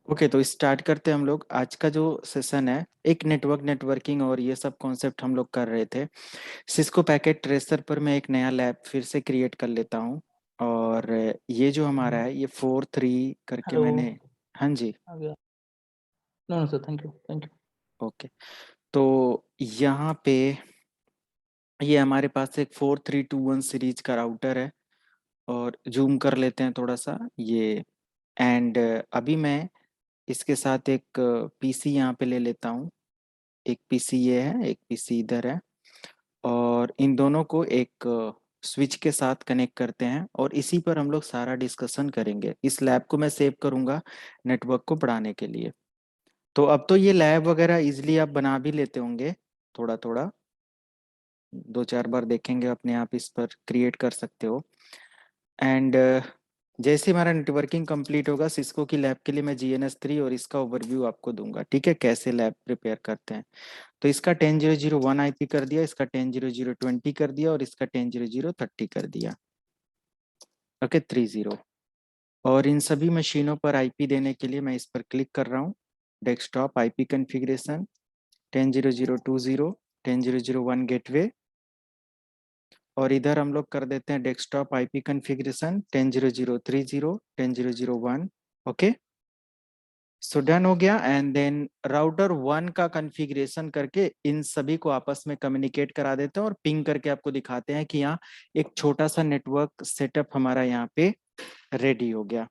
Okay, तो start करते हैं हम लोग। आज का जो सेशन है, एक नेटवर्किंग और ये सब कॉन्सेप्ट हम लोग कर रहे थे। सिस्को पैकेट ट्रेसर पर मैं एक नया लैब फिर से क्रिएट कर लेता हूँ। और ये जो हमारा है, ये 4-3 करके हेलो। मैंने। हाँ जी। आ गया। No no sir, thank you thank you. Okay, तो यहाँ पे ये हमारे पास एक 4321 सीरीज का राउटर है। और जूम कर लेते हैं थोड़ा सा ये। एंड अभी मैं इसके साथ एक पीसी यहाँ पे ले लेता हूँ। एक पीसी ये है, एक पीसी इधर है। और इन दोनों को एक स्विच के साथ कनेक्ट करते हैं और इसी पर हम लोग सारा डिस्कशन करेंगे। इस लैब को मैं सेव करूंगा नेटवर्क को बढ़ाने के लिए। तो अब तो ये लैब वगैरह इजिली आप बना भी लेते होंगे। थोड़ा थोड़ा 2-4 बार देखेंगे, अपने आप इस पर क्रिएट कर सकते हो। एंड जैसे हमारा नेटवर्किंग कंप्लीट होगा सिस्को की लैब के लिए, मैं GNS3 और इसका ओवरव्यू आपको दूंगा, ठीक है, कैसे लैब प्रिपेयर करते हैं। तो इसका 10.0.0.1 आईपी कर दिया, इसका 10.0.0.20 कर दिया और इसका 10.0.0.30 कर दिया। ओके, 30। और इन सभी मशीनों पर आईपी देने के लिए मैं इस पर क्लिक कर रहा हूँ। Desktop IP configuration 10.0.0.20 10.0.0.1 gateway. और इधर हम लोग कर देते हैं desktop IP configuration 10.0.0.30 10.0.0.1। Okay, so done हो गया। एंड देन राउटर 1 का कॉन्फ़िगरेशन करके इन सभी को आपस में कम्युनिकेट करा देते हैं और पिंग करके आपको दिखाते हैं कि यहाँ एक छोटा सा नेटवर्क सेटअप हमारा यहाँ पे रेडी हो गया।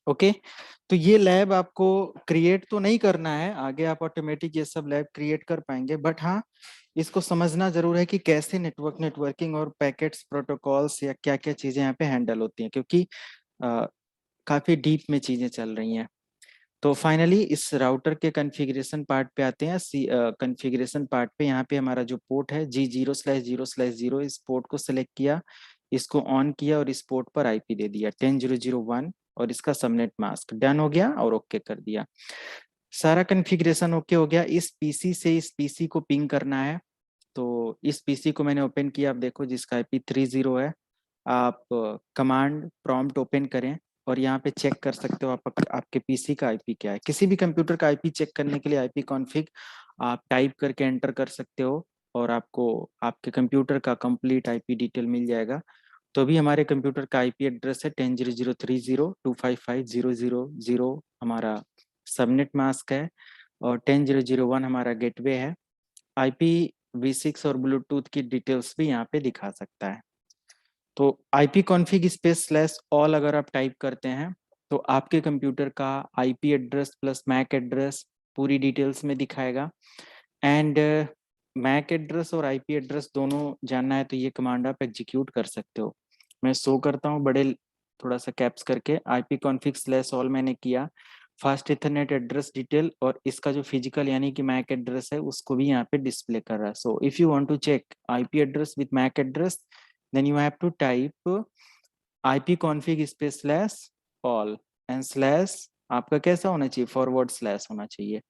ओके, तो ये लैब आपको क्रिएट तो नहीं करना है, आगे आप ऑटोमेटिक ये सब लैब क्रिएट कर पाएंगे, बट हाँ इसको समझना जरूर है कि कैसे नेटवर्किंग और पैकेट्स प्रोटोकॉल्स या क्या क्या चीजें यहाँ पे हैंडल होती हैं, क्योंकि काफी डीप में चीजें चल रही हैं। तो फाइनली इस राउटर के कॉन्फ़िगरेशन पार्ट पे आते हैं। कॉन्फ़िगरेशन पार्ट पे यहाँ पे हमारा जो पोर्ट है G0/0/0, इस पोर्ट को सिलेक्ट किया, इसको ऑन किया और इस पोर्ट पर आईपी दे दिया 10.0.0.1 और इसका सबनेट मास्क डन हो गया और ओके कर दिया। सारा कॉन्फ़िगरेशन ओके हो गया। इस पीसी से इस पीसी को पिंग करना है। तो इस पीसी को मैंने ओपन किया, आप देखो जिसका आईपी 30 है। आप कमांड प्रॉम्प्ट ओपन करें और यहाँ पे चेक कर सकते हो आपके पीसी का आईपी क्या है। किसी भी कंप्यूटर का आईपी चेक करने के लिए आईपी कॉन्फ़िग आप टाइप करके एंटर कर सकते हो और आपको आपके कंप्यूटर का कंप्लीट आईपी डिटेल मिल जाएगा। तो अभी हमारे कंप्यूटर का आईपी एड्रेस है 10.0.0.30.255.0.0.0 हमारा सबनेट मास्क है और 10.0.0.1 हमारा गेटवे है। IPv6 और ब्लूटूथ की डिटेल्स भी यहाँ पे दिखा सकता है। तो IP config space slash all अगर आप टाइप करते हैं तो आपके कंप्यूटर का IP address plus MAC address पूरी डिटेल्स में दिखाएगा। एंड मैक एड्रेस और IP एड्रेस दोनों जानना है तो ये कमांड आप एग्जीक्यूट कर सकते हो। मैं शो करता हूँ बड़े थोड़ा सा कैप्स करके। IP कॉन्फ़िग स्लैश ऑल मैंने किया, फास्ट इथरनेट एड्रेस डिटेल और इसका जो फिजिकल यानी कि मैक एड्रेस है उसको भी यहाँ पे डिस्प्ले कर रहा है। So if you want to check IP address with MAC address then you have to type ipconfig space slash all and slash आपका कैसा होना चाहिए, फॉरवर्ड स्लैश होना चाहिए।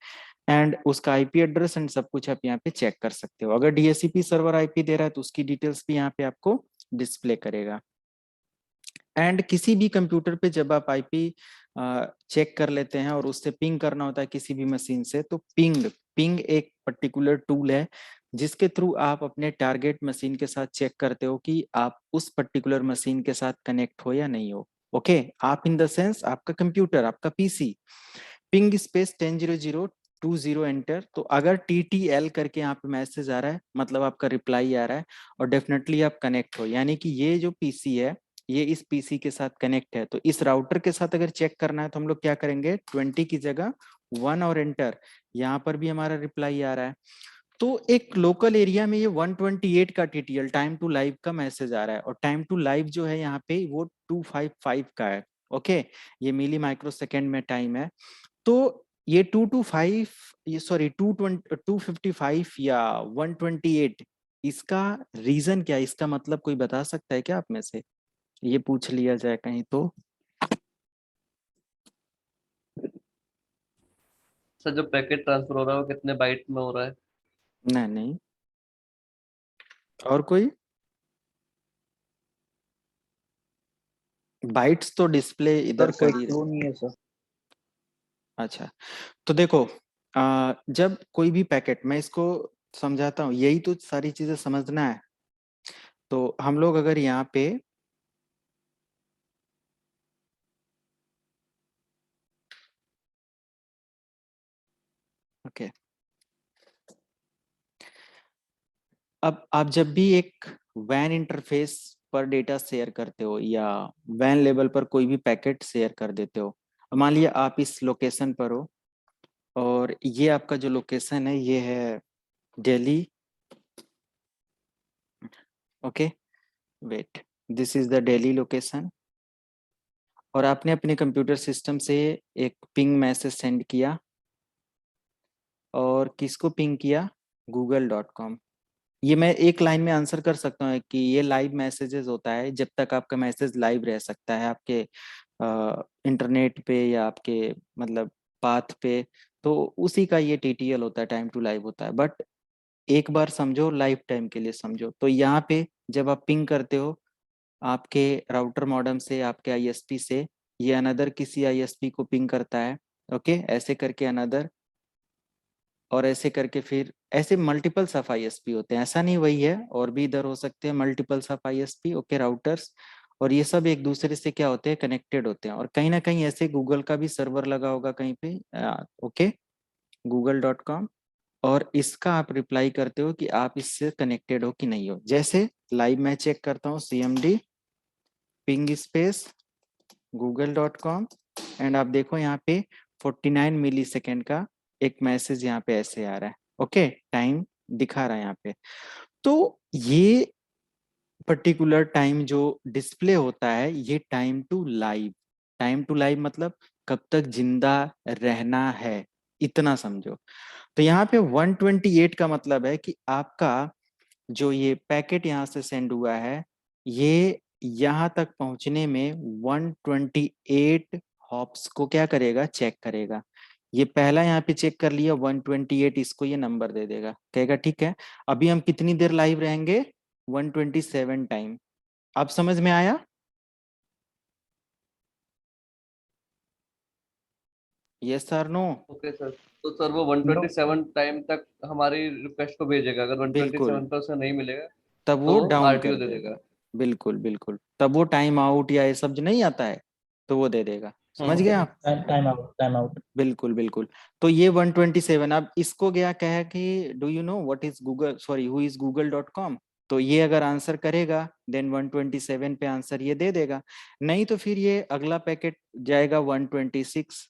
एंड उसका आईपी एड्रेस एंड सब कुछ आप यहाँ पे चेक कर सकते हो। अगर DHCP सर्वर आईपी दे रहा है तो उसकी डिटेल्स भी यहाँ पे आपको डिस्प्ले करेगा। एंड किसी भी कंप्यूटर पे जब आप आईपी चेक कर लेते हैं और उससे पिंग करना होता है किसी भी मशीन से, तो पिंग एक पर्टिकुलर टूल है जिसके थ्रू आप अपने टारगेट मशीन के साथ चेक करते हो कि आप उस पर्टिकुलर मशीन के साथ कनेक्ट हो या नहीं हो। ओके, आप इन द सेंस आपका कंप्यूटर, आपका पीसी पिंग स्पेस 10.0.0.20 एंटर। तो अगर TTL करके यहाँ पे मैसेज आ रहा है मतलब आपका रिप्लाई आ रहा है और डेफिनेटली आप कनेक्ट हो, यानी कि ये जो पीसी है ये इस पीसी के साथ कनेक्ट है। तो इस राउटर के साथ अगर चेक करना है तो हम लोग क्या करेंगे, 20 की जगह 1 और एंटर। यहाँ पर भी हमारा रिप्लाई आ रहा है। तो एक लोकल एरिया में ये 128 का TTL टाइम टू लाइव का मैसेज आ रहा है और टाइम टू लाइव जो है यहाँ पे वो 255 का है। ओके, ये मिली माइक्रो सेकेंड में टाइम है। तो ये 225 ये सॉरी 255 या 128, इसका रीजन क्या है, इसका मतलब कोई बता सकता है क्या आप में से, ये पूछ लिया जाए कहीं तो। सर जो पैकेट ट्रांसफर हो रहा है वो कितने बाइट में हो रहा है? नहीं नहीं, और कोई बाइट्स तो डिस्प्ले सर इधर कोई कर ही रहे। क्लू नहीं है सर। अच्छा, तो देखो जब कोई भी पैकेट, मैं इसको समझाता हूँ, यही तो सारी चीजें समझना है। तो हम लोग अगर यहाँ पे ओके, अब आप जब भी एक वैन इंटरफेस पर डेटा शेयर करते हो या वैन लेवल पर कोई भी पैकेट शेयर कर देते हो, मान लिया आप इस लोकेशन पर हो और ये आपका जो लोकेशन है ये है Delhi. Okay, wait, this is the Delhi location. और आपने अपने कंप्यूटर सिस्टम से एक पिंग मैसेज सेंड किया, और किसको पिंग किया? google.com। ये मैं एक लाइन में आंसर कर सकता हूँ कि ये लाइव मैसेजेस होता है, जब तक आपका मैसेज लाइव रह सकता है आपके इंटरनेट पे या आपके मतलब पाथ पे, तो उसी का ये टीटीएल होता है, टाइम टू लाइव होता है। बट एक बार समझो, लाइफ टाइम के लिए समझो। तो यहाँ पे जब आप पिंग करते हो आपके राउटर मॉडेम से, आपके आईएसपी से, ये अनदर किसी आईएसपी को पिंग करता है। ओके, ऐसे करके अनदर, और ऐसे करके फिर ऐसे मल्टीपल्स ऑफ आईएसपी होते हैं, ऐसा नहीं वही है, और भी इधर हो सकते हैं multiples of ISP. Okay, routers, और ये सब एक दूसरे से क्या होते हैं? कनेक्टेड होते हैं। और कहीं ना कहीं ऐसे गूगल का भी सर्वर लगा होगा कहीं पे। ओके, google.com, और इसका आप रिप्लाई करते हो कि आप इससे कनेक्टेड हो कि नहीं हो। जैसे लाइव मैं चेक करता हूँ, cmd ping space google.com, and आप देखो यहाँ पे 49 मिली सेकेंड का एक मैसेज यहाँ पे ऐसे आ रहा है। ओके, टाइम दिखा रहा है यहाँ पे। तो ये पर्टिकुलर टाइम जो डिस्प्ले होता है, ये time to live. Time to live मतलब कब तक जिंदा रहना है, इतना समझो। तो यहाँ पे 128 का मतलब है कि आपका जो ये पैकेट यहाँ से सेंड हुआ है, ये यहाँ तक पहुंचने में 128 हॉप्स को क्या करेगा? चेक करेगा। ये पहला यहाँ पे चेक कर लिया 128, इसको ये नंबर दे देगा, कहेगा ठीक है, अभी हम कितनी देर लाइव रहेंगे? 127 टाइम। अब समझ में आया? Yes sir, no? Okay sir, तो सर वो नो 127 टाइम तक हमारी रिक्वेस्ट को भेजेगा, अगर बिल्कुल, 127 पर उसे नहीं मिलेगा तब तो वो डाउन आरटीओ कर दे देगा। देगा। बिल्कुल बिल्कुल, तब वो टाइम आउट या ये सब जो नहीं आता है, तो वो दे देगा। समझ गए आप? Time out, time out. बिल्कुल बिल्कुल। तो ये 127, अब इसको गया कहा कि do you know what is Google, sorry who is google.com। तो ये अगर आंसर करेगा देन 127 पे आंसर ये दे देगा। नहीं तो फिर ये अगला पैकेट जाएगा 126,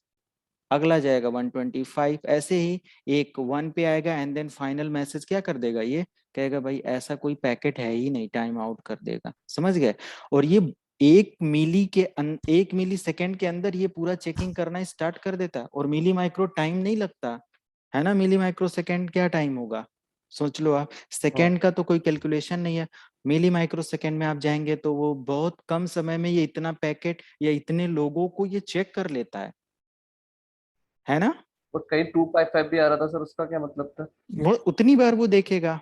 अगला जाएगा 125, ऐसे ही एक 1 पे आएगा, एंड देन फाइनल मैसेज क्या कर देगा? ये कहेगा भाई ऐसा कोई पैकेट है ही नहीं, टाइम आउट कर देगा। समझ गए? और ये 1 मिली सेकेंड के अंदर ये पूरा चेकिंग करना स्टार्ट कर देता है, और मिली माइक्रो टाइम नहीं लगता है ना। मिली माइक्रो सेकेंड क्या टाइम होगा? सोच लो आप, सेकेंड का तो कोई कैलकुलेशन नहीं है। मिली माइक्रो सेकेंड में आप जाएंगे तो वो बहुत कम समय में ये इतना पैकेट या इतने लोगों को ये चेक कर लेता है ना। और कहीं 255 भी आ रहा था सर, उसका क्या मतलब था? वो उतनी बार वो देखेगा,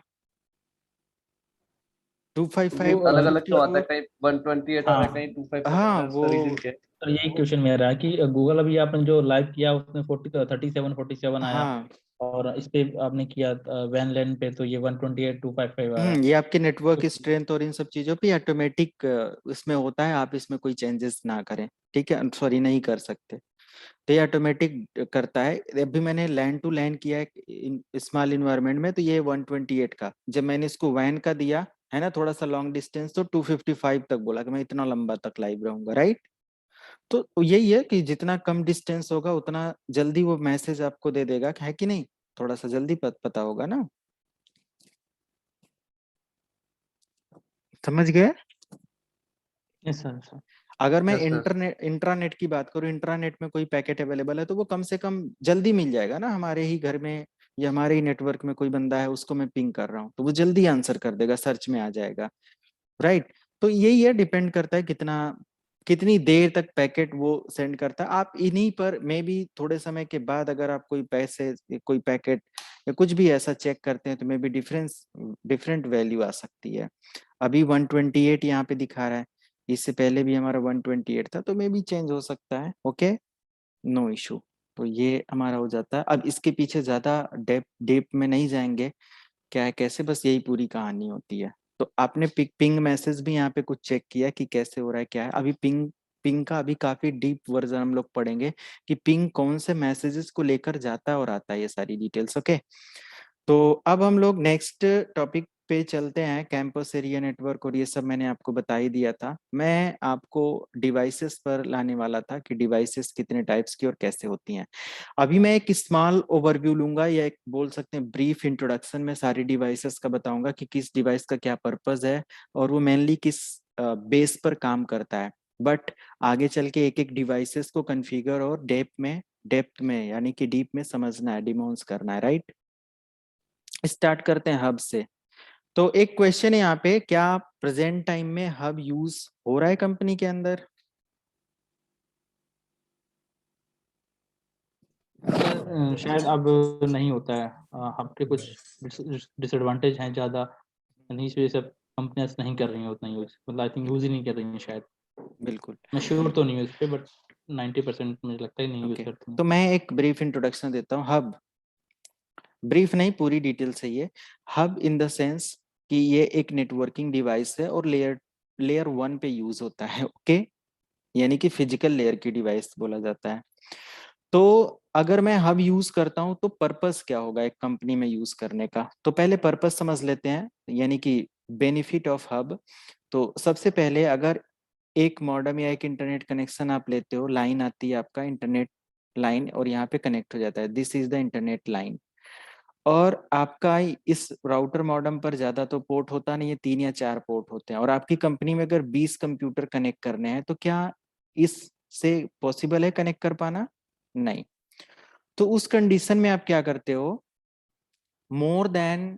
255 वो अलग अलग क्यों आता 254। है, कहीं 128 आ रहा है, हाँ, कहीं 255 आ हाँ रहा है, वो, उसका रीजन क्या है? तो यही क्वेश्चन मेरा है कि गूगल अभी आपने जो लाइव किया उसमें 37 आया, हाँ, और इस पे आपने किया वैन लैन पे तो ये 128 255 आया। ये आपके नेटवर्क तो स्ट्रेंथ और इन सब चीजों पे ऑटोमेटिक इसमें होता है, आप इसमें कोई चेंजेस ना करें, ठीक है, सॉरी नहीं कर सकते। तो ये ऑटोमेटिक करता है। अभी मैंने लैंड टू लैंड किया है स्मॉल इन्वायरमेंट में, तो ये 128 का, जब मैंने इसको वैन का दिया है ना, थोड़ा सा लॉन्ग डिस्टेंस, तो 255 तक बोला कि मैं इतना लंबा तक लाइव रहूंगा, राइट। तो यही है कि जितना कम डिस्टेंस होगा उतना जल्दी वो मैसेज आपको दे देगा, है कि नहीं? थोड़ा सा जल्दी पता होगा ना। समझ गए? Yes sir. अगर मैं यस सर। इंट्रानेट की बात करूं, इंट्रानेट में कोई पैकेट अवेलेबल है तो वो कम से कम जल्दी मिल जाएगा ना, हमारे ही घर में या हमारे ही नेटवर्क में कोई बंदा है, उसको मैं पिंग कर रहा हूँ तो वो जल्दी आंसर कर देगा, सर्च में आ जाएगा, राइट। तो यही है, डिपेंड करता है कितना, कितनी देर तक पैकेट वो सेंड करता है। आप इन्हीं पर मे भी थोड़े समय के बाद अगर आप कोई पैसे, कोई पैकेट या कुछ भी ऐसा चेक करते हैं तो मे भी डिफरेंट वैल्यू आ सकती है। अभी 128 यहाँ पे दिखा रहा है, इससे पहले भी हमारा 128 था, तो मे भी चेंज हो सकता है। Okay, no issue. तो ये हमारा हो जाता है। अब इसके पीछे ज्यादा डेप में नहीं जाएंगे, क्या है कैसे, बस यही पूरी कहानी होती है। तो आपने पिंग मैसेज भी यहाँ पे कुछ चेक किया कि कैसे हो रहा है, क्या है। अभी पिंग पिंग का अभी काफी डीप वर्जन हम लोग पढ़ेंगे कि पिंग कौन से मैसेजेस को लेकर जाता है और आता है, ये सारी डिटेल्स। ओके, तो अब हम लोग नेक्स्ट टॉपिक पे चलते हैं, कैंपस एरिया नेटवर्क, और ये सब मैंने आपको बता ही दिया था। मैं आपको डिवाइसेस पर लाने वाला था कि डिवाइसेस कितने टाइप्स की और कैसे होती हैं। अभी मैं एक स्मॉल ओवरव्यू लूंगा, या एक बोल सकते हैं ब्रीफ इंट्रोडक्शन में सारी डिवाइसेस का बताऊंगा कि किस डिवाइस का क्या पर्पस है और वो मेनली किस बेस पर काम करता है। बट आगे चल के एक एक डिवाइसेस को कॉन्फ़िगर और डेप्थ में यानी कि डीप में समझना है, डिमोन्स करना है, राइट। स्टार्ट करते हैं हब से। तो एक क्वेश्चन है यहाँ पे, क्या प्रेजेंट टाइम में हब यूज हो रहा है कंपनी के अंदर? शायद अब नहीं होता है। हब के कुछ डिसएडवांटेज हैं ज़्यादा, इस वजह से कंपनियां नहीं कर रही हैं उतना यूज, मतलब आई थिंक यूज ही नहीं कर रही हैं शायद। बिल्कुल, मैं श्योर तो नहीं हूँ इस पे, बट 90% मुझे लगता है नहीं यूज ओके। करती हैं। तो मैं एक ब्रीफ इंट्रोडक्शन देता हूँ। हब, ब्रीफ नहीं पूरी डिटेल चाहिए। हब इन द सेंस कि ये एक नेटवर्किंग डिवाइस है और लेयर 1 पे यूज होता है, ओके। यानी कि फिजिकल लेयर की डिवाइस बोला जाता है। तो अगर मैं हब यूज करता हूं तो पर्पस क्या होगा एक कंपनी में यूज करने का, तो पहले पर्पस समझ लेते हैं, यानी कि बेनिफिट ऑफ हब। तो सबसे पहले अगर एक मॉडेम या एक इंटरनेट कनेक्शन आप लेते हो, लाइन आती है आपका इंटरनेट लाइन और यहाँ पे कनेक्ट हो जाता है, this is the internet line. और आपका इस राउटर मॉडेम पर ज्यादा तो पोर्ट होता नहीं है, 3 या 4 पोर्ट होते हैं, और आपकी कंपनी में अगर 20 कंप्यूटर कनेक्ट करने हैं तो क्या इससे पॉसिबल है कनेक्ट कर पाना? नहीं। तो उस कंडीशन में आप क्या करते हो, मोर देन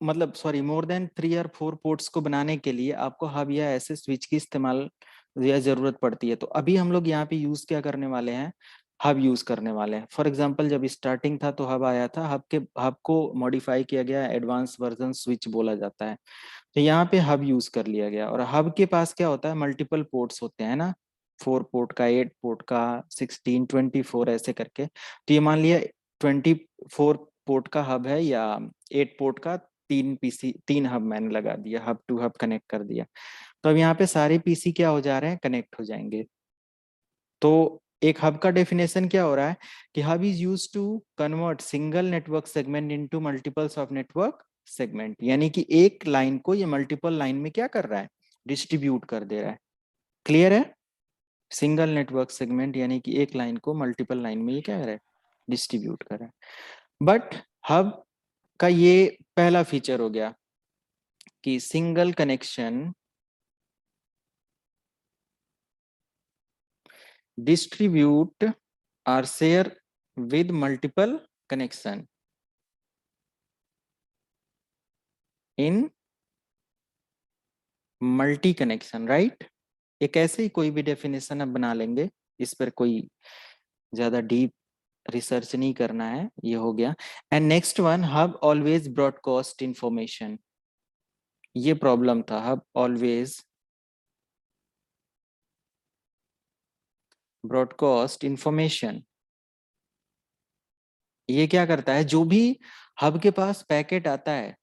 मोर देन 3 और 4 पोर्ट्स को बनाने के लिए आपको हब या ऐसे स्विच की इस्तेमाल या जरूरत पड़ती है। तो अभी हम लोग यहाँ पे यूज क्या करने वाले हैं, हब यूज करने वाले हैं। फॉर एग्जांपल जब स्टार्टिंग था तो हब आया था, हब को मॉडिफाई किया गया, एडवांस वर्जन स्विच बोला जाता है। तो यहाँ पे हब यूज कर लिया गया, और हब के पास क्या होता है, मल्टीपल पोर्ट्स होते हैं ना, 4 पोर्ट का, 8 पोर्ट का, 16, 24 ऐसे करके। तो ये मान लिया 24 पोर्ट का हब है, या 8 पोर्ट का, 3 हब मैंने लगा दिया, हब टू हब कनेक्ट कर दिया। तो अब यहाँ पे सारे पीसी क्या हो जा रहे हैं, कनेक्ट हो जाएंगे। तो एक हब का डेफिनेशन क्या हो रहा है कि hub is use to convert single network segment into multiples of network segment, यानी कि एक लाइन को ये मल्टीपल लाइन में क्या कर रहा है, डिस्ट्रीब्यूट कर दे रहा है। क्लियर है? सिंगल नेटवर्क सेगमेंट यानी कि एक लाइन को मल्टीपल लाइन में ये क्या कर रहा है, डिस्ट्रीब्यूट कर रहा है। बट हब का ये पहला फीचर हो गया कि single connection distribute or share with multiple connection in multi connection, right? एक ऐसे ही कोई भी डेफिनेशन अब बना लेंगे, इस पर कोई ज्यादा डीप रिसर्च नहीं करना है, ये हो गया। And next one, hub always broadcast information. ये प्रॉब्लम था, हब ऑलवेज ब्रॉडकास्ट इंफॉर्मेशन। ये क्या करता है, जो भी हब के पास पैकेट आता है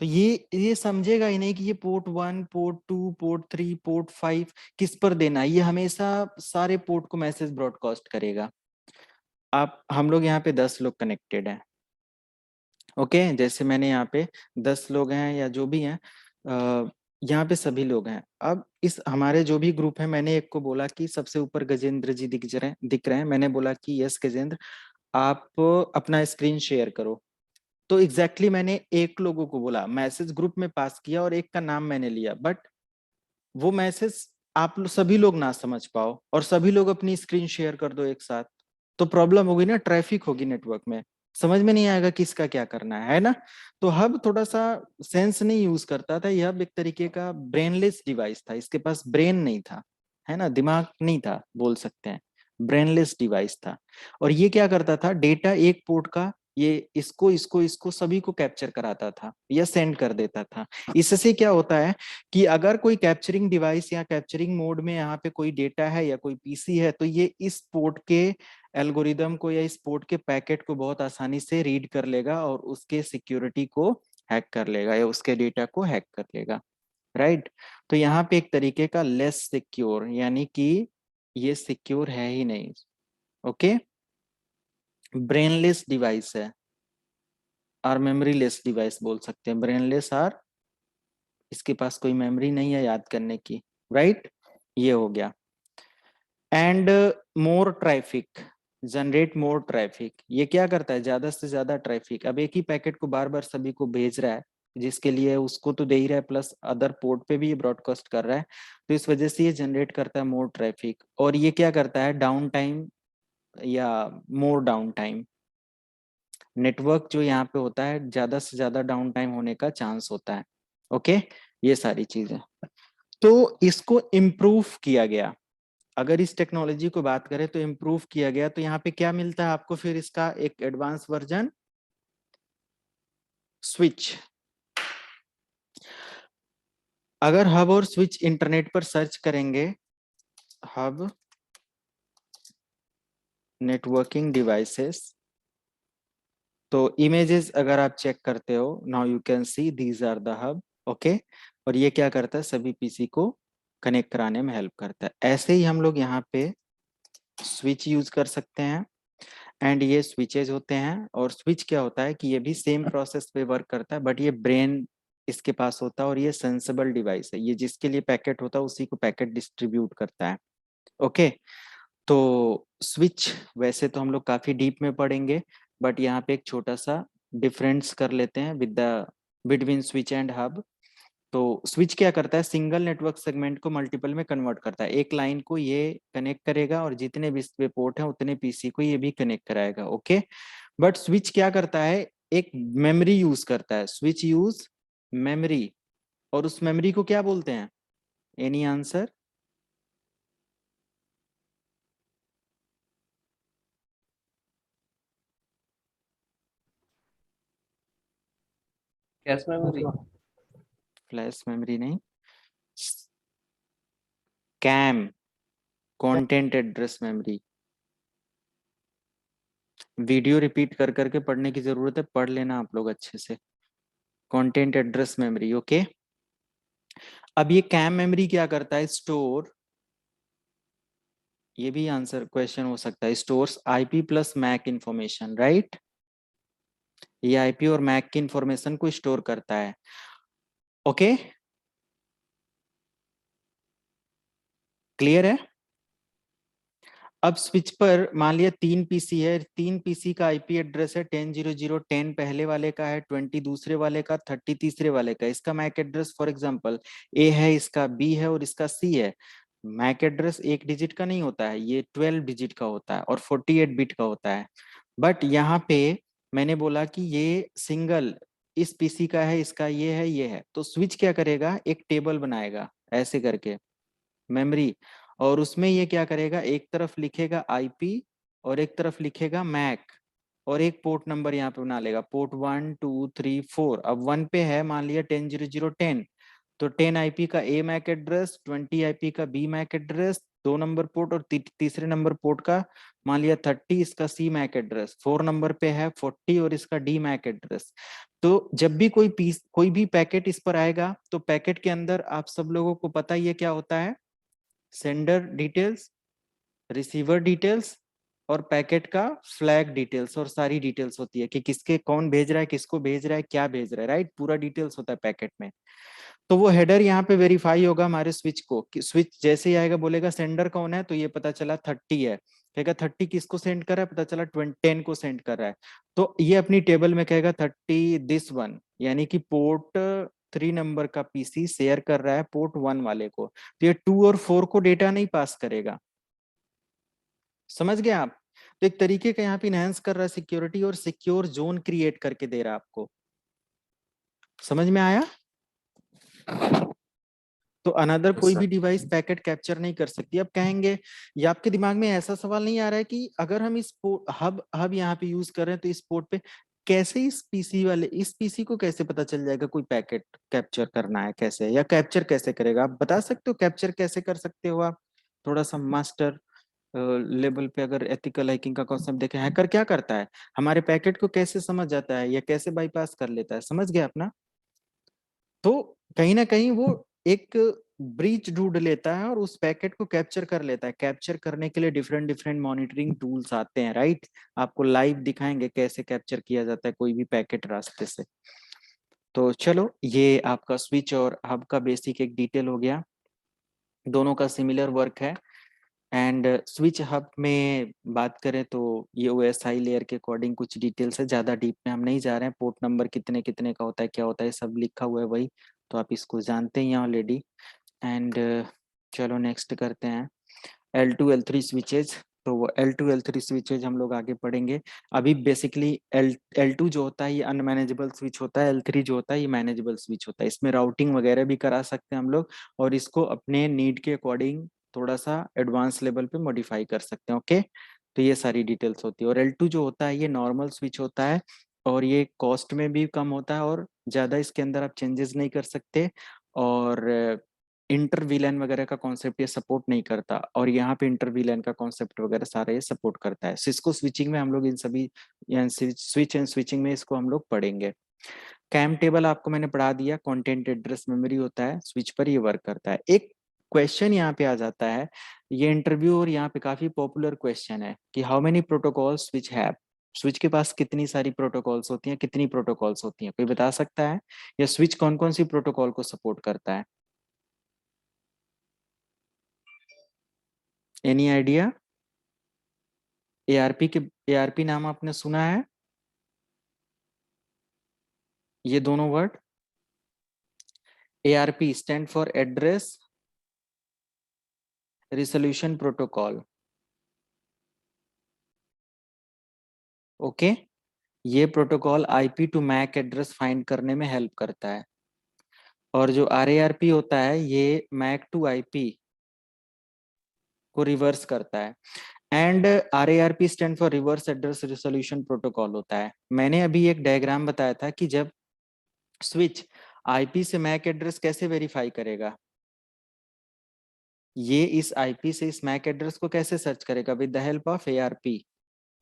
तो ये समझेगा ही नहीं कि ये पोर्ट 1, पोर्ट 2, पोर्ट 3, पोर्ट 5 किस पर देना है, ये हमेशा सारे पोर्ट को मैसेज ब्रॉडकास्ट करेगा। आप हम लोग यहाँ पे 10 लोग कनेक्टेड हैं, ओके, जैसे मैंने यहाँ पे 10 लोग हैं या जो भी हैं, यहाँ पे सभी लोग हैं। अब इस हमारे जो भी ग्रुप है, मैंने एक को बोला कि सबसे ऊपर गजेंद्र जी दिख रहे हैं, मैंने बोला कि यस गजेंद्र, आप अपना स्क्रीन शेयर करो। तो एग्जैक्टली मैंने एक लोगों को बोला, मैसेज ग्रुप में पास किया और एक का नाम मैंने लिया, बट वो मैसेज सभी लोग ना समझ पाओ और सभी लोग अपनी स्क्रीन शेयर कर दो एक साथ, तो प्रॉब्लम होगी ना, ट्रैफिक होगी नेटवर्क में, समझ में नहीं आएगा किसका क्या करना है ना। तो हब थोड़ा सा सेंस नहीं यूज करता था, यह एक तरीके का ब्रेनलेस डिवाइस था, इसके पास ब्रेन नहीं था, है ना, दिमाग नहीं था बोल सकते हैं, ब्रेनलेस डिवाइस था। और ये क्या करता था, डेटा एक पोर्ट का ये इसको इसको इसको सभी को कैप्चर कराता था या सेंड कर देता था। इससे क्या होता है कि अगर कोई कैप्चरिंग डिवाइस या कैप्चरिंग मोड में यहाँ पे कोई डेटा है या कोई पीसी है, तो ये इस पोर्ट के एल्गोरिदम को या इस पोर्ट के पैकेट को बहुत आसानी से रीड कर लेगा और उसके सिक्योरिटी को हैक कर लेगा या उसके डेटा को हैक कर लेगा, राइट। तो यहाँ पे एक तरीके का लेस सिक्योर, यानी कि ये सिक्योर है ही नहीं, ओके। ब्रेनलेस डिवाइस है और मेमोरी लेस डिवाइस बोल सकते हैं। ब्रेनलेस और इसके पास कोई मेमोरी नहीं है याद करने की, राइट। ये हो गया। And more traffic, generate more traffic. ये क्या करता है, ज्यादा से ज्यादा ट्रैफिक। अब एक ही पैकेट को बार बार सभी को भेज रहा है, जिसके लिए उसको तो दे ही रहा है, प्लस अदर पोर्ट पे भी ये ब्रॉडकास्ट कर रहा है, तो इस वजह से ये जनरेट करता है मोर ट्रैफिक। और ये क्या करता है, डाउन टाइम या मोर डाउन टाइम। नेटवर्क जो यहाँ पे होता है, ज्यादा से ज्यादा डाउन टाइम होने का चांस होता है, ओके। ये सारी चीजें, तो इसको इम्प्रूव किया गया। अगर इस टेक्नोलॉजी को बात करें तो इम्प्रूव किया गया, तो यहाँ पे क्या मिलता है आपको फिर इसका एक एडवांस वर्जन, स्विच। अगर हब और स्विच इंटरनेट पर सर्च करेंगे, हब नेटवर्किंग डिवाइसेस, तो इमेजेस अगर आप चेक करते हो, now you can see these are the hub, okay. और ये क्या करता है, सभी पीसी को कनेक्ट कराने में हेल्प करता है। ऐसे ही हम लोग यहाँ पे स्विच यूज कर सकते हैं, एंड ये स्विचेज होते हैं। और स्विच क्या होता है कि ये भी सेम प्रोसेस पे वर्क करता है, बट ये ब्रेन इसके पास होता है और ये सेंसिबल डिवाइस है। ये जिसके लिए पैकेट होता है उसी को पैकेट डिस्ट्रीब्यूट करता है, ओके। तो स्विच वैसे तो हम लोग काफी डीप में पढ़ेंगे, बट यहाँ पे एक छोटा सा डिफरेंस कर लेते हैं with the between switch and hub. तो स्विच क्या करता है, सिंगल नेटवर्क सेगमेंट को मल्टीपल में कन्वर्ट करता है। एक लाइन को ये कनेक्ट करेगा और जितने भी इस पे पोर्ट हैं उतने पीसी को ये भी कनेक्ट कराएगा, ओके। बट स्विच क्या करता है, एक मेमोरी यूज करता है। स्विच यूज मेमोरी, और उस मेमोरी को क्या बोलते हैं, any answer? Cache memory. Flash memory नहीं, CAM, content address memory. Video repeat कर करके पढ़ने की जरूरत है, पढ़ लेना आप लोग अच्छे से। Content address memory, okay. अब ये कैम मेमोरी क्या करता है, स्टोर, ये भी आंसर क्वेश्चन हो सकता है, stores IP plus MAC information, right. ये आईपी और मैक की इंफॉर्मेशन को स्टोर करता है, ओके। क्लियर है। अब स्विच पर मान लिया 3 पीसी है, 3 पीसी का आईपी एड्रेस है 10.00, 10 पहले वाले का है, 20 दूसरे वाले का, 30 तीसरे वाले का। इसका मैक एड्रेस फॉर एग्जांपल ए है, इसका बी है और इसका सी है। मैक एड्रेस एक डिजिट का नहीं होता है, ये 12 डिजिट का होता है और 48 बिट का होता है। बट यहाँ पे मैंने बोला कि ये सिंगल इस पीसी का है, इसका ये है, ये है। तो स्विच क्या करेगा, एक टेबल बनाएगा ऐसे करके, मेमोरी, और उसमें ये क्या करेगा, एक तरफ लिखेगा आईपी और एक तरफ लिखेगा मैक, और एक पोर्ट नंबर यहाँ पे बना लेगा, पोर्ट 1 2 3 4। अब 1 पे है मान लिया 10.00 10, तो 10 आईपी का ए मैक एड्रेस, 20 आईपी का B MAC address, 2 number port, और तीसरे नंबर पोर्ट का मान लिया 30, इसका सी मैक एड्रेस, 4 नंबर पे है 40 और इसका डी मैक एड्रेस। तो जब भी कोई भी पैकेट इस पर आएगा, तो पैकेट के अंदर आप सब लोगों को पता ही है क्या होता है, सेंडर डिटेल्स, रिसीवर डिटेल्स और पैकेट का फ्लैग डिटेल्स, और सारी डिटेल्स होती है कि किसके कौन भेज रहा है, किसको भेज रहा है, क्या भेज रहा है, राइट। पूरा डिटेल्स होता है पैकेट में। तो वो हेडर यहाँ पे वेरीफाई होगा हमारे स्विच को, कि स्विच जैसे ही आएगा बोलेगा सेंडर कौन है, तो ये पता चला 30 है, कहेगा 30 किसको सेंड कर रहा है, पता चला 10 को सेंड कर रहा है। तो ये अपनी टेबल में कहेगा 30 दिस वन, यानी कि पोर्ट 3 नंबर का पीसी शेयर कर रहा है पोर्ट 1 वाले को, तो ये 2 और 4 को डेटा नहीं पास करेगा। समझ गए आप। तो एक तरीके का यहाँ पे इनहेंस कर रहा है सिक्योरिटी, और सिक्योर जोन क्रिएट करके दे रहा है आपको। समझ में आया। तो अनदर कोई भी डिवाइस पैकेट कैप्चर नहीं कर सकती। अब कहेंगे, ये आपके दिमाग में ऐसा सवाल नहीं आ रहा है कि अगर हम इस हब यहाँ पे यूज कर रहे हैं, तो इस पोर्ट पे कैसे इस पीसी को कैसे पता चल जाएगा कोई पैकेट कैप्चर करना है, कैसे, या कैप्चर कैसे करेगा? आप बता सकते हो कैप्चर कैसे कर सकते हो आप, थोड़ा सा मास्टर लेवल पे अगर एथिकल हैकिंग का कॉन्सेप्ट देखें, हैकर क्या करता है, हमारे पैकेट को कैसे समझ जाता है या कैसे बाईपास कर लेता है, समझ गया अपना। तो कहीं ना कहीं वो एक ब्रीच ढूंढ लेता है और उस पैकेट को कैप्चर कर लेता है। कैप्चर करने के लिए डिफरेंट डिफरेंट मॉनिटरिंग टूल्स आते हैं, राइट। आपको लाइव दिखाएंगे कैसे कैप्चर किया जाता है कोई भी पैकेट रास्ते से। तो चलो, ये आपका स्विच और हब का बेसिक एक डिटेल हो गया, दोनों का सिमिलर वर्क है। एंड स्विच हब में बात करें तो ये ओएसआई लेयर के अकॉर्डिंग कुछ डिटेल्स है, ज्यादा डीप में हम नहीं जा रहे हैं। पोर्ट नंबर कितने कितने का होता है, क्या होता है, सब लिखा हुआ है वही, तो आप इसको जानते ही हैं ऑलरेडी। एंड चलो नेक्स्ट करते हैं L2 L3 स्विचेज। तो वो L2 L3 स्विचेज हम लोग आगे पढ़ेंगे। अभी बेसिकली L2 जो होता है ये अनमैनेजेबल स्विच होता है, L3 जो होता है ये मैनेजेबल स्विच होता है। इसमें राउटिंग वगैरह भी करा सकते हैं हम लोग, और इसको अपने नीड के अकॉर्डिंग थोड़ा सा एडवांस लेवल पे मॉडिफाई कर सकते हैं। ओके, तो ये सारी डिटेल्स होती है। और L2 जो होता है ये नॉर्मल स्विच होता है, और ये कॉस्ट में भी कम होता है, और ज़्यादा इसके अंदर आप चेंजेस नहीं कर सकते, और इंटर वीलैन वगैरह का कॉन्सेप्ट ये सपोर्ट नहीं करता, और यहाँ पे इंटर वीलैन का कॉन्सेप्ट वगैरह सारा ये सपोर्ट करता है। सिस्को स्विचिंग में हम लोग इन सभी स्विच एंड स्विचिंग में इसको हम लोग पढ़ेंगे। कैम टेबल आपको मैंने पढ़ा दिया, कंटेंट एड्रेस मेमोरी होता है, स्विच पर ये वर्क करता है। एक क्वेश्चन यहाँ पे आ जाता है, ये इंटरव्यू और यहाँ पे काफी पॉपुलर क्वेश्चन है कि how many protocols switch have. Switch के पास कितनी सारी प्रोटोकॉल्स होती हैं, कितनी प्रोटोकॉल्स होती हैं, कोई बता सकता है, या स्विच कौन कौन सी प्रोटोकॉल को सपोर्ट करता है? Any idea? एआरपी के, एआरपी नाम आपने सुना है, ये दोनों word? ARP stand for address resolution protocol. Okay, ये protocol IP to MAC address find करने में हेल्प करता है। और जो आरएआरपी होता है ये मैक टू आईपी को रिवर्स करता है। And RARP stand for reverse address resolution protocol होता है। मैंने अभी एक डायग्राम बताया था कि जब स्विच आईपी से मैक एड्रेस कैसे वेरीफाई करेगा, ये इस आईपी से इस मैक एड्रेस को कैसे सर्च करेगा, with the help of ARP.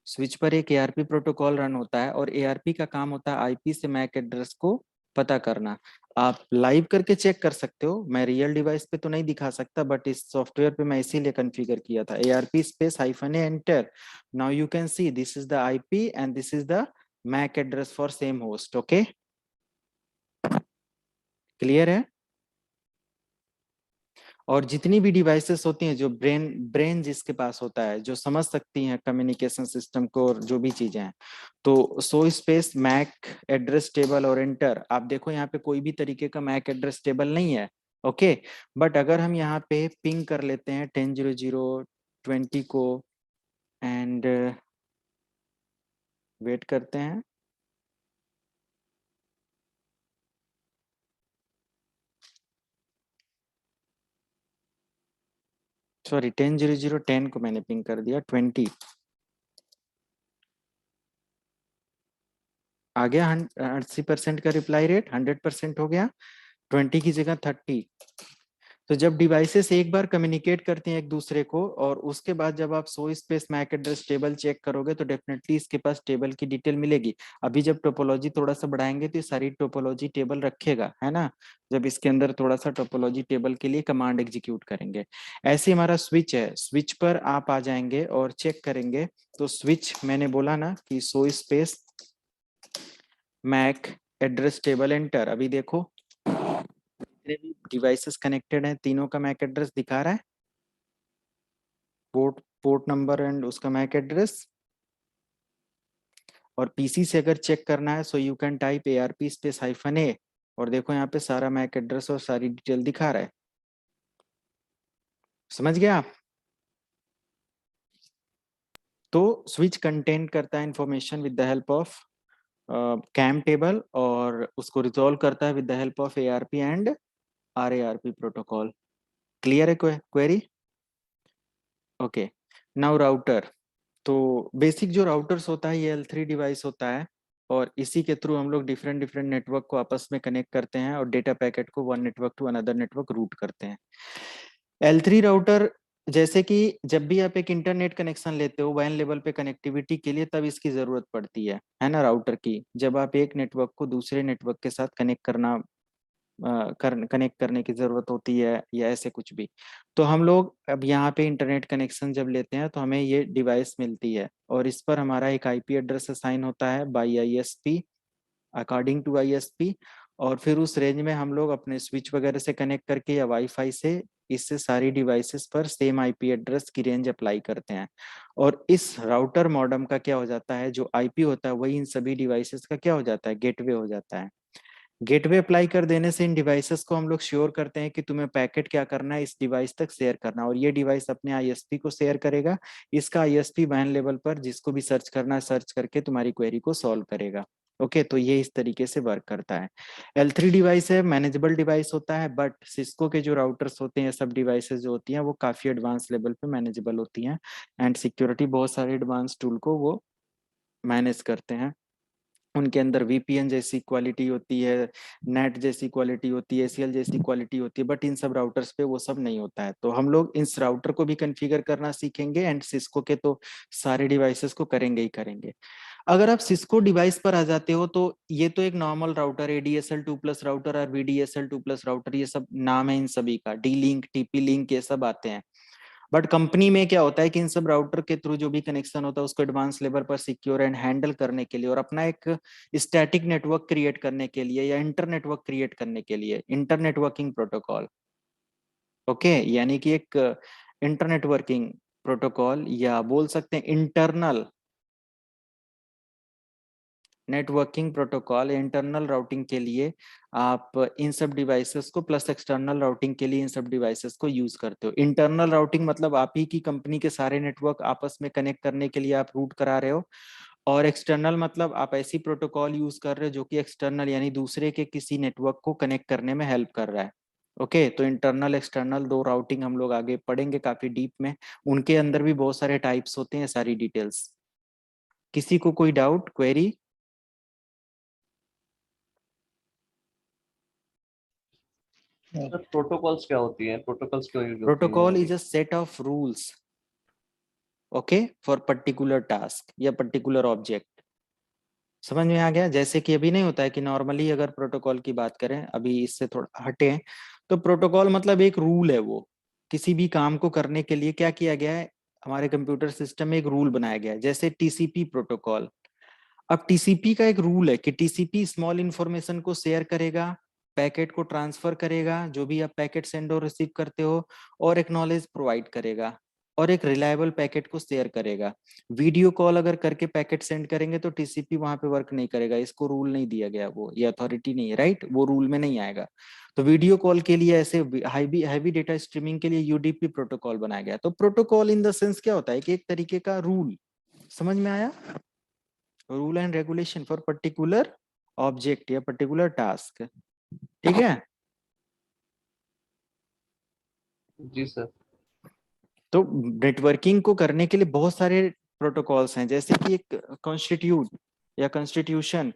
Switch पर एक एआरपी प्रोटोकॉल रन होता है, और एआरपी का काम होता है आईपी से मैक एड्रेस को पता करना। आप लाइव करके चेक कर सकते हो, मैं रियल डिवाइस पे तो नहीं दिखा सकता, बट इस सॉफ्टवेयर पे मैं इसीलिए कॉन्फ़िगर किया था। ARP space hyphen A enter, now you can see this is the IP and this is the MAC address for same host. Okay, clear है? और जितनी भी डिवाइसेस होती हैं, जो ब्रेन जिसके पास होता है, जो समझ सकती हैं कम्युनिकेशन सिस्टम को और जो भी चीजें हैं, तो show space MAC address table और एंटर। आप देखो यहाँ पे कोई भी तरीके का मैक एड्रेस टेबल नहीं है। ओके, बट अगर हम यहाँ पे पिंग कर लेते हैं 10.0.20 को, एंड वेट करते हैं, सॉरी 10.0.10 को मैंने पिंग कर दिया, 20 आ गया। 80% का रिप्लाई रेट 100% हो गया, 20 की जगह 30। तो जब डिवाइसेस एक बार कम्युनिकेट करते हैं एक दूसरे को, और उसके बाद जब आप show space MAC address table check करोगे तो डेफिनेटली इसके पास टेबल की डिटेल मिलेगी। अभी जब टोपोलॉजी थोड़ा सा बढ़ाएंगे तो ये सारी टोपोलॉजी टेबल रखेगा, है ना, जब इसके अंदर थोड़ा सा टोपोलॉजी टेबल के लिए कमांड एग्जीक्यूट करेंगे। ऐसे हमारा स्विच है, स्विच पर आप आ जाएंगे और चेक करेंगे। तो स्विच मैंने बोला ना कि show space MAC address table enter. अभी देखो जितने भी डिवाइसेस कनेक्टेड हैं तीनों का मैक एड्रेस दिखा रहा है, पोर्ट नंबर एंड उसका मैक एड्रेस। और पीसी से अगर चेक करना है so you can type ARP space hyphen a, और देखो यहाँ पे सारा मैक एड्रेस और सारी डिटेल दिखा रहा है। समझ गया आप? तो स्विच कंटेंट करता है information with the help of CAM table, और उसको रिजॉल्व करता है with the help of ARP and RARP protocol. Clear है क्वेरी? Okay, now router. तो बेसिक जो राउटर्स होता है ये L3 डिवाइस होता है, और इसी के थ्रू हम लोग डिफरेंट डिफरेंट नेटवर्क को आपस में कनेक्ट करते हैं और डेटा पैकेट को one network to another network route करते हैं। L3 राउटर जैसे कि जब भी आप एक इंटरनेट कनेक्शन लेते हो WAN लेवल पे कनेक्टिविटी के लिए, तब इसकी जरूरत पड़ती है ना, राउटर की। जब आप एक नेटवर्क को दूसरे नेटवर्क के साथ कनेक्ट करने की जरूरत होती है, या ऐसे कुछ भी। तो हम लोग अब यहाँ पे इंटरनेट कनेक्शन जब लेते हैं तो हमें ये डिवाइस मिलती है, और इस पर हमारा एक IP एड्रेस असाइन होता है by ISP, according to ISP। और फिर उस रेंज में हम लोग अपने स्विच वगैरह से कनेक्ट करके या वाईफाई से इससे सारी डिवाइसेस पर सेम IP एड्रेस की रेंज अप्लाई करते हैं। और इस राउटर मॉडेम का क्या हो जाता है, जो IP होता है वही इन सभी डिवाइसेस का क्या हो जाता है, गेटवे हो जाता है। गेटवे अप्लाई कर देने से इन डिवाइसेस को हम लोग श्योर करते हैं कि तुम्हें पैकेट क्या करना है, इस डिवाइस तक शेयर करना, और ये डिवाइस अपने ISP को शेयर करेगा। इसका ISP WAN लेवल पर जिसको भी सर्च करना है सर्च करके तुम्हारी क्वेरी को सॉल्व करेगा। ओके, तो ये इस तरीके से वर्क करता है। L3 डिवाइस है, मैनेजेबल डिवाइस होता है, बट सिस्को के जो राउटर्स होते हैं, सब डिवाइसेस जो होती हैं वो काफी एडवांस लेवल पे मैनेजेबल होती हैं, एंड सिक्योरिटी बहुत सारे एडवांस टूल को वो मैनेज करते हैं। उनके अंदर VPN जैसी क्वालिटी होती है, नेट जैसी क्वालिटी होती है, ACL जैसी क्वालिटी होती है, बट इन सब राउटर्स पे वो सब नहीं होता है। तो हम लोग इस राउटर को भी कॉन्फ़िगर करना सीखेंगे, एंड सिस्को के तो सारे डिवाइसेस को करेंगे ही करेंगे। अगर आप सिस्को डिवाइस पर आ जाते हो तो ये तो एक नॉर्मल राउटर है, ADSL 2+ राउटर और VDSL 2+ राउटर, ये सब नाम है इन सभी का, D-Link, TP-Link, ये सब आते हैं। बट कंपनी में क्या होता है कि इन सब राउटर के थ्रू जो भी कनेक्शन होता है उसको एडवांस लेवल पर सिक्योर एंड हैंडल करने के लिए, और अपना एक स्टैटिक नेटवर्क क्रिएट करने के लिए या इंटर नेटवर्क क्रिएट करने के लिए, इंटर नेटवर्किंग प्रोटोकॉल, ओके, यानी कि एक इंटर नेटवर्किंग प्रोटोकॉल, या बोल सकते हैं internal networking protocol, internal routing के लिए आप इन सब डिवाइसेस को, प्लस एक्सटर्नल राउटिंग के लिए इन सब डिवाइसेस को यूज करते हो। इंटरनल राउटिंग मतलब आप ही की कंपनी के सारे नेटवर्क आपस में कनेक्ट करने के लिए आप रूट करा रहे हो, और एक्सटर्नल मतलब आप ऐसी प्रोटोकॉल यूज कर रहे हो जो कि एक्सटर्नल यानी दूसरे के किसी नेटवर्क को कनेक्ट करने में हेल्प कर रहा है। ओके, तो इंटरनल एक्सटर्नल दो राउटिंग हम लोग आगे पढ़ेंगे काफी डीप में, उनके अंदर भी बहुत सारे टाइप्स होते हैं, सारी डिटेल्स। किसी को कोई डाउट, क्वेरी? सर प्रोटोकॉल्स क्या होती हैं, प्रोटोकॉल्स क्यों यूज होती प्रोटोकॉल हैं? Is a set of rules, okay, for particular task या पर्टिकुलर ऑब्जेक्ट। समझ में आ गया? जैसे कि अभी नहीं होता है कि नॉर्मली अगर प्रोटोकॉल की बात करें, अभी इससे थोड़ा हटे, तो प्रोटोकॉल मतलब एक रूल है, वो किसी भी काम को करने के लिए क्या किया गया है, हमारे कंप्यूटर सिस्टम में एक रूल बनाया गया है, जैसे TCP प्रोटोकॉल। अब TCP का एक रूल है कि TCP स्मॉल इंफॉर्मेशन को शेयर करेगा, पैकेट को ट्रांसफर करेगा, जो भी आप पैकेट सेंड और रिसीव करते हो, और एक्नॉलेज प्रोवाइड करेगा, और एक रिलायबल पैकेट को शेयर करेगा। वीडियो कॉल अगर करके पैकेट सेंड करेंगे तो TCP वहां पे वर्क नहीं करेगा, इसको रूल नहीं दिया गया, वो ये अथॉरिटी नहीं है, राइट, वो रूल में नहीं आएगा। तो वीडियो कॉल के लिए, ऐसे हैवी डेटा स्ट्रीमिंग के लिए UDP प्रोटोकॉल बनाया गया। तो प्रोटोकॉल इन द सेंस क्या होता है कि एक तरीके का रूल, समझ में आया? Rule and regulation for particular object या पर्टिकुलर टास्क, ठीक है? जी सर। तो नेटवर्किंग को करने के लिए बहुत सारे प्रोटोकॉल्स हैं, जैसे कि एक कॉन्स्टिट्यूट या कॉन्स्टिट्यूशन,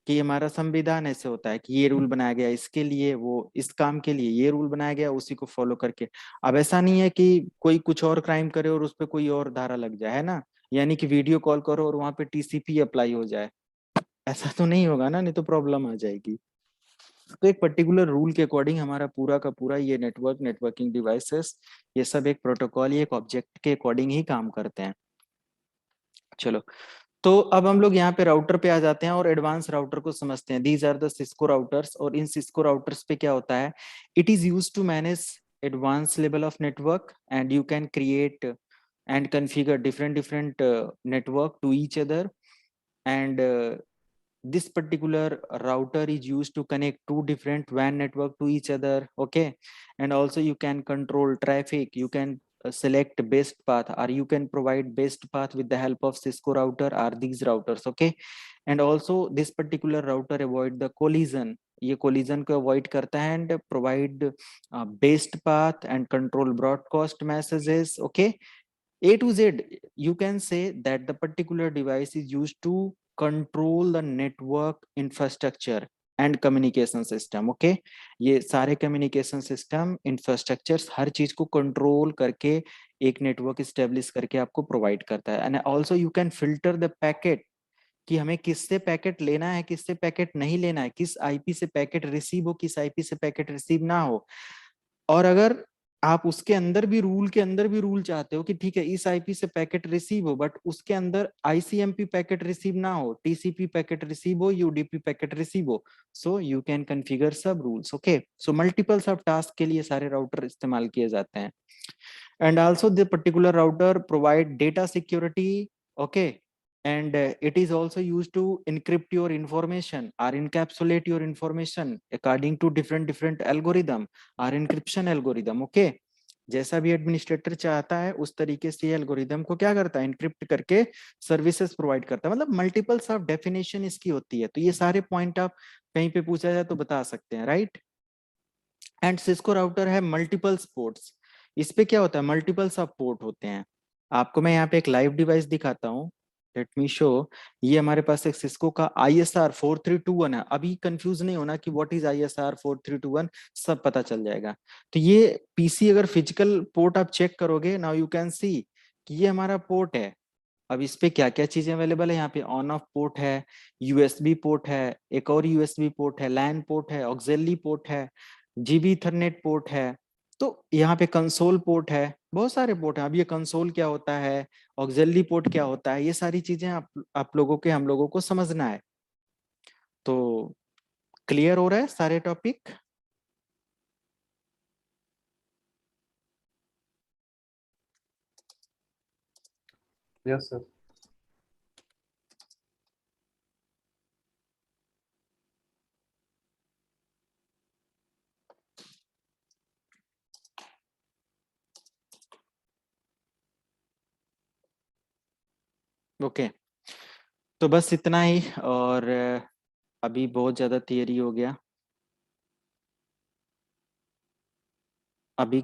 कि हमारा संविधान ऐसे होता है कि ये रूल बनाया गया इसके लिए, वो इस काम के लिए ये रूल बनाया गया, उसी को फॉलो करके। अब ऐसा नहीं है कि कोई कुछ और क्राइम करे और उस पर कोई और धारा लग जाए, है ना, यानी कि वीडियो कॉल करो और वहां पे TCP अप्लाई हो जाए, ऐसा तो नहीं होगा ना, नहीं तो प्रॉब्लम आ जाएगी। तो एक पर्टिकुलर रूल के अकॉर्डिंग हमारा पूरा का पूरा ये नेटवर्किंग डिवाइसेस, ये सब एक प्रोटोकॉल, ये एक ऑब्जेक्ट के अकॉर्डिंग ही काम करते हैं। चलो, तो अब हम लोग यहाँ पे राउटर पे आ जाते हैं और एडवांस राउटर को समझते हैं। These are the Cisco routers, और इन सिस्को राउटर्स पे क्या होता है, it is use to manage advance level of network, and you can create and configure different network to each other, and this particular router is used to connect two different WAN network to each other, okay, and also you can control traffic, you can select best path, or you can provide best path with the help of Cisco router or these routers, okay, and also this particular router avoid the collision, ये collision को avoid करता है and provide best path and control broadcast messages, okay. A to Z, you can say that the particular device is used to control the network infrastructure and communication system. Okay, ये सारे communication system infrastructures हर चीज को control करके एक network establish करके आपको provide करता है। And also you can filter the packet कि हमें किससे पैकेट लेना है, किससे पैकेट नहीं लेना है, किस आईपी से पैकेट रिसीव हो, किस आईपी से पैकेट रिसीव ना हो। और अगर आप उसके अंदर भी रूल चाहते हो कि ठीक है इस आईपी से पैकेट रिसीव हो बट उसके अंदर आईसीएमपी पैकेट रिसीव ना हो, टीसीपी पैकेट रिसीव हो, यूडीपी पैकेट रिसीव हो, सो यू कैन कॉन्फ़िगर सब rules. Okay, so multiples of task के लिए सारे राउटर इस्तेमाल किए जाते हैं। And also the particular router provide data security. Okay, and it is also used to encrypt your information or encapsulate your information according to different algorithm or encryption algorithm। okay, जैसा भी administrator चाहता है उस तरीके से algorithm को क्या करता है, इनक्रिप्ट करके सर्विसेज प्रोवाइड करता है। मतलब मल्टीपल्स ऑफ डेफिनेशन इसकी होती है। तो ये सारे पॉइंट आप कहीं पे पूछा जाए तो बता सकते हैं, राइट। एंड सिस्को राउटर है मल्टीपल्स पोर्ट्स। इस पे क्या होता है, मल्टीपल्स ऑफ पोर्ट होते हैं। आपको मैं यहाँ पे एक लाइव डिवाइस दिखाता हूँ, लेट मी शो। ये हमारे पास एक सिस्को का ISR 4321 है। अभी कंफ्यूज नहीं होना कि व्हाट इज ISR 4321, सब पता चल जाएगा। तो ये पीसी अगर फिजिकल पोर्ट आप चेक करोगे, नाउ यू कैन सी कि ये हमारा पोर्ट है। अब इस पे क्या क्या चीजें अवेलेबल है, यहाँ पे ऑन ऑफ पोर्ट है, यूएसबी पोर्ट है, एक और यूएसबी पोर्ट है, लैन पोर्ट है, ऑक्सिलरी पोर्ट है, जीबी ईथरनेट पोर्ट है। तो यहाँ पे कंसोल पोर्ट है, बहुत सारे पोर्ट हैं। अब ये कंसोल क्या होता है, ऑक्सिलरी पोर्ट क्या होता है, ये सारी चीजें आप लोगों के हम लोगों को समझना है। तो क्लियर हो रहा है सारे टॉपिक? Yes sir. ओके, तो बस इतना ही। और अभी बहुत ज्यादा थियरी हो गया। अभी